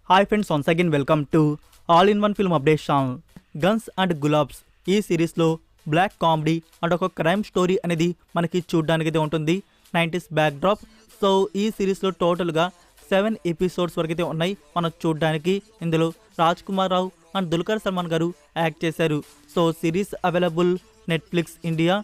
Hi friends, once again welcome to all in one film update channel. Guns and Gulaabs ఈ సిరీస్లో black comedy and ఒక crime story అనేది మనకి చూడడానికి అయితే ఉంటుంది. 90s back drop. సో ఈ సిరీస్లో టోటల్గా 7 ఎపిసోడ్స్ వరకు అయితే ఉన్నాయి మనం చూడడానికి. ఇందులో రాజ్ కుమార్ రావు అండ్ దుల్కర్ సల్మాన్ గారు యాక్ట్ చేశారు. So series available Netflix India.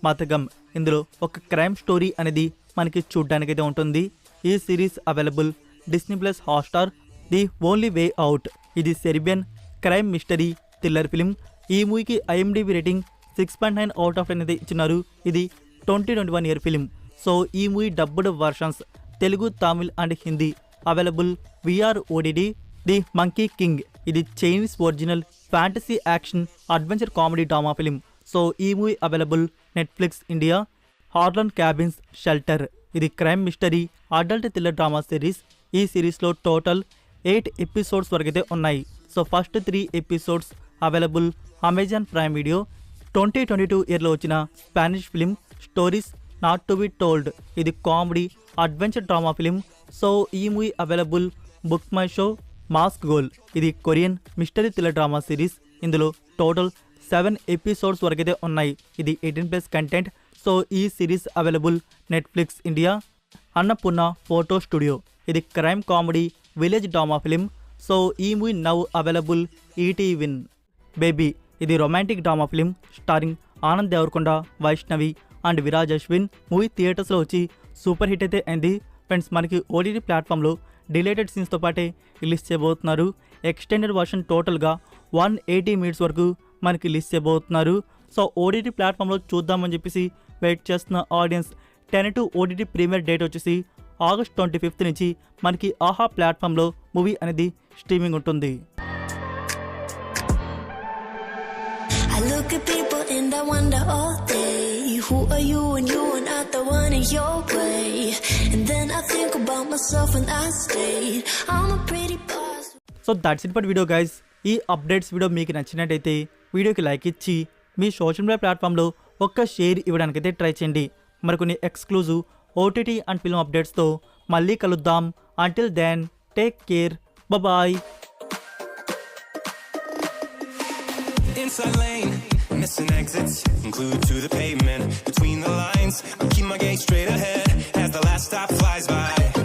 Mathagam ఇందులో ఒక క్రైమ్ స్టోరీ అనేది మనకి చూడడానికి అయితే ఉంటుంది. ఈ series available Disney plus Hotstar. The only way out ఇది Serbian crime mystery thriller film. ఈ మూవీకి IMDb రేటింగ్ 6.9 అవుట్ ఆఫ్ 10 అయితే ఇచ్చినారు. ఇది 2021 ఇయర్ ఫిలిం. సో ఈ movie dubbed versions Telugu, Tamil and Hindi available. VR ODD. The monkey king ఇది Chinese original fantasy action adventure comedy drama film. So ఈ movie available Netflix India. Harlan Coben's shelter ఇది crime mystery adult thriller drama series. ఈ సిరీస్లో total 8 episodes వరకు అయితే ఉన్నాయి. So first 3 episodes available Amazon prime video. 2022 ఇయర్లో వచ్చిన Spanish film stories not to be టోల్డ్ ఇది comedy adventure drama film. So ఈ movie available book my show. Mask girl ఇది Korean mystery thriller drama series. ఇందులో టోటల్ 7 ఎపిసోడ్స్ వరకు అయితే ఉన్నాయి. ఇది 18+ కంటెంట్. సో ఈ series available Netflix India. Annapurna photo studio ఇది crime comedy village drama film. So ఈ movie now available ETV Win. Baby ఇది romantic drama film starring Anand Deverakonda, Vaishnavi and Viraj Ashwin. Movie థియేటర్స్లో వచ్చి సూపర్ హిట్ అయితే అయింది. ఫ్రెండ్స్ మనకి OTT ప్లాట్ఫామ్లో డిలేటెడ్ సీన్స్తో పాటే రిలీజ్ చేయబోతున్నారు. ఎక్స్టెండెడ్ వర్షన్ టోటల్గా 180 మినిట్స్ వరకు మనకి రిలీజ్ చేయబోతున్నారు. సో OTT ప్లాట్ఫామ్లో చూద్దామని చెప్పేసి వెయిట్ చేస్తున్న ఆడియన్స్ 10 OTT ప్రీమియర్ డేట్ వచ్చేసి August 25th నుంచి మనకి ఆహా ప్లాట్ఫామ్లో మూవీ అనేది స్ట్రీమింగ్ ఉంటుంది. I look at people and I wonder all day, who are you and you are not the one in your way, and then I think about myself and I stayed, I'm a pretty boss. So that's it for video guys. ఈ updates video మీకు నచ్చినట్టయితే వీడియోకి like ఇచ్చి మీ social media ప్లాట్ఫామ్లో ఒక్క share ఇవ్వడానికైతే try చేయండి. మరికొన్ని exclusive OTT and film అప్డేట్స్తో మళ్ళీ కలుద్దాం. Until then take care, bye. Inside lane, missing exits, glued to the pavement. Between the lines, I keep my gaze straight ahead as the last stop flies by.